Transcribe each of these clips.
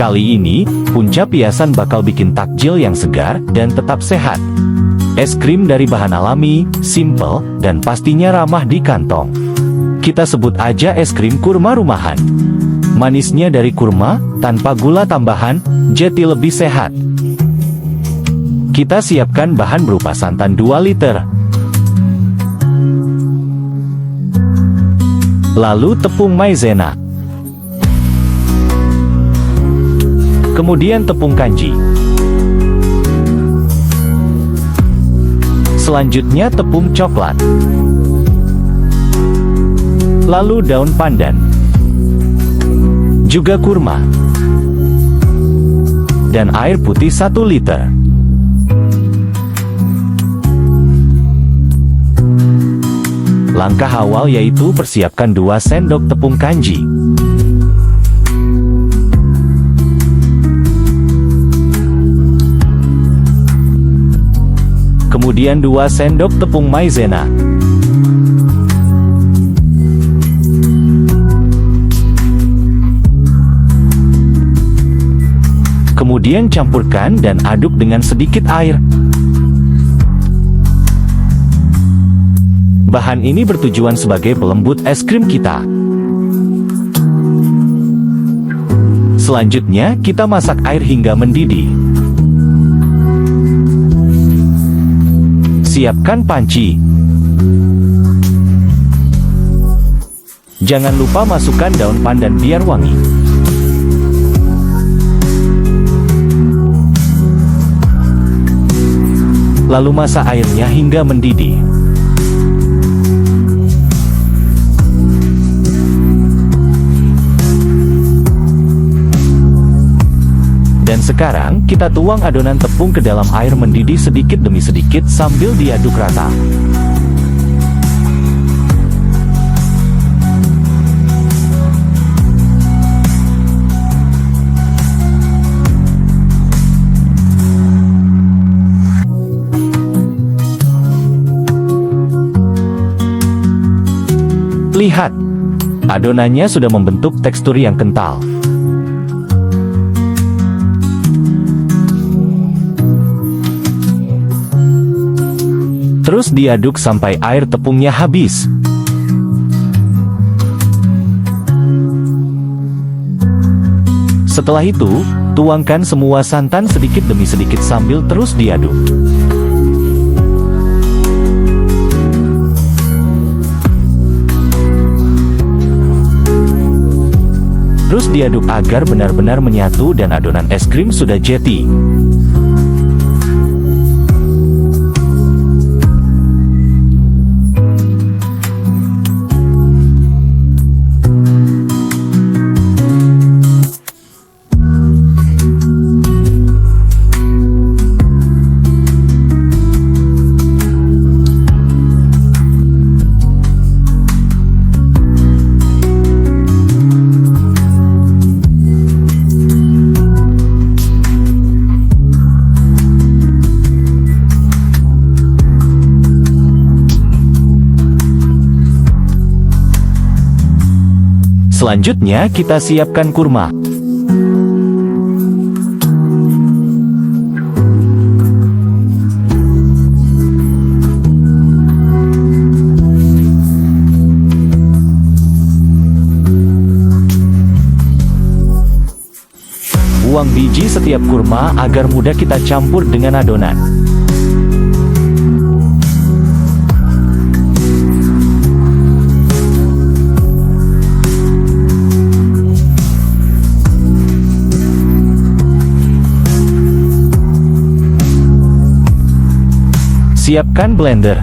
Kali ini, Punca Piasan bakal bikin takjil yang segar dan tetap sehat. Es krim dari bahan alami, simple, dan pastinya ramah di kantong. Kita sebut aja es krim kurma rumahan. Manisnya dari kurma, tanpa gula tambahan, jadi lebih sehat. Kita siapkan bahan berupa santan 2 liter. Lalu tepung maizena. Kemudian tepung kanji. Selanjutnya tepung coklat. Lalu daun pandan. Juga kurma. Dan air putih 1 liter. Langkah awal yaitu persiapkan 2 sendok tepung kanji. Kemudian 2 sendok tepung maizena. Kemudian campurkan dan aduk dengan sedikit air. Bahan ini bertujuan sebagai pelembut es krim kita. Selanjutnya, kita masak air hingga mendidih. Siapkan panci. Jangan lupa masukkan daun pandan biar wangi. Lalu masak airnya hingga mendidih. Dan sekarang, kita tuang adonan tepung ke dalam air mendidih sedikit demi sedikit sambil diaduk rata. Lihat, adonannya sudah membentuk tekstur yang kental. Terus diaduk sampai air tepungnya habis. Setelah itu, tuangkan semua santan sedikit demi sedikit sambil terus diaduk. Terus diaduk agar benar-benar menyatu dan adonan es krim sudah jadi. Selanjutnya kita siapkan kurma. Buang biji setiap kurma agar mudah kita campur dengan adonan. Siapkan blender.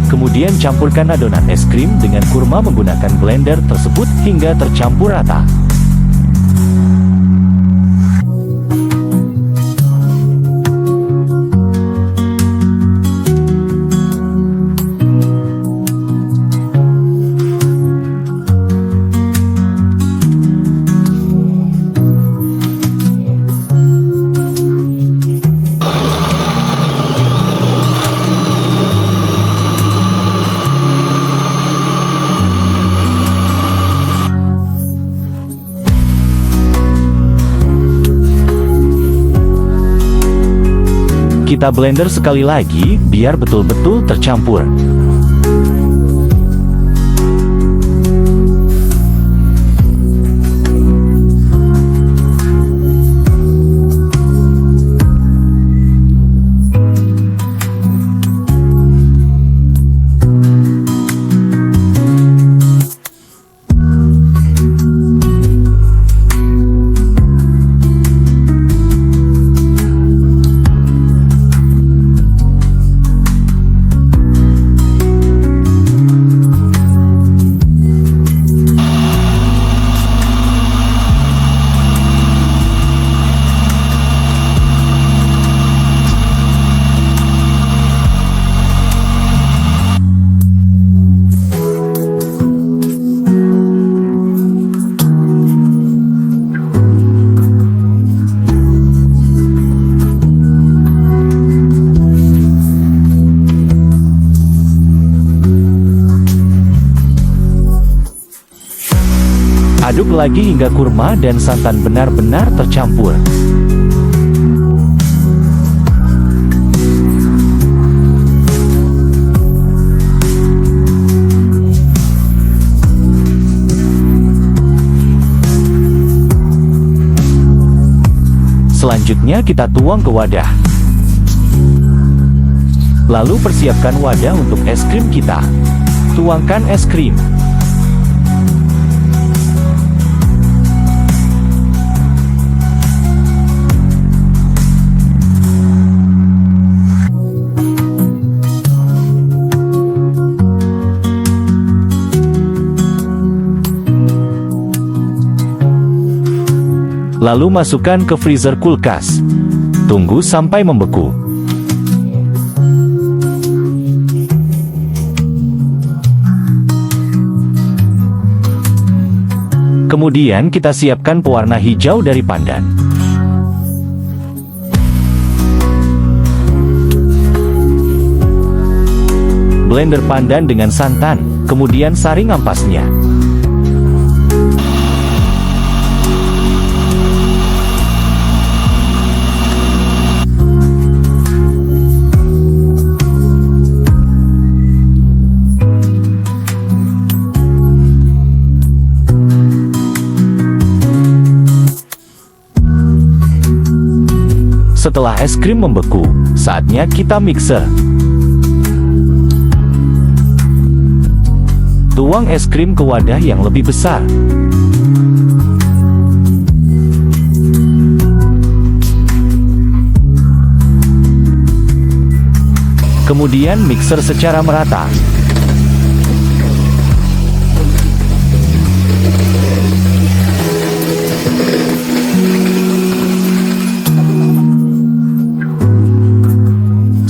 Kemudian campurkan adonan es krim dengan kurma menggunakan blender tersebut hingga tercampur rata. Kita blender sekali lagi, biar betul-betul tercampur. Aduk lagi hingga kurma dan santan benar-benar tercampur. Selanjutnya kita tuang ke wadah. Lalu persiapkan wadah untuk es krim kita. Tuangkan es krim. Lalu masukkan ke freezer kulkas. Tunggu sampai membeku. Kemudian kita siapkan pewarna hijau dari pandan. Blender pandan dengan santan, kemudian saring ampasnya. Setelah es krim membeku, saatnya kita mixer. Tuang es krim ke wadah yang lebih besar. Kemudian mixer secara merata.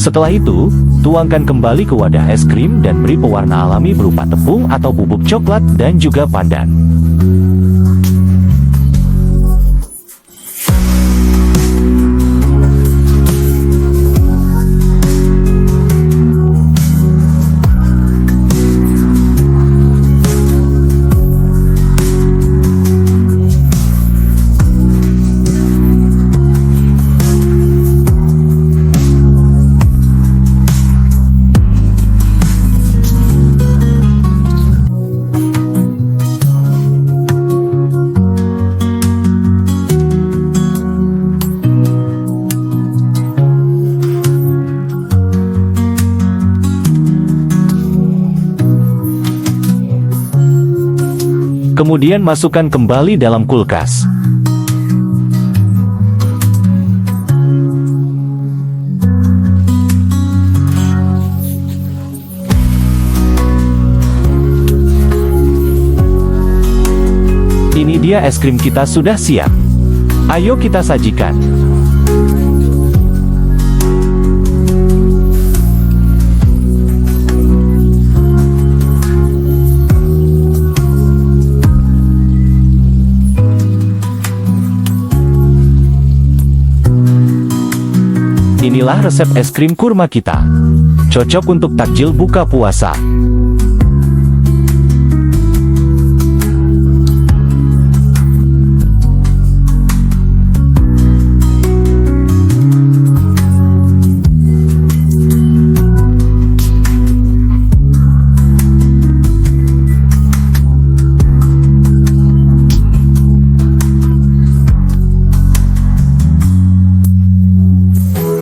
Setelah itu, tuangkan kembali ke wadah es krim dan beri pewarna alami berupa tepung atau bubuk coklat dan juga pandan. Kemudian masukkan kembali dalam kulkas. Ini dia es krim kita sudah siap. Ayo kita sajikan. Inilah resep es krim kurma kita. Cocok untuk takjil buka puasa.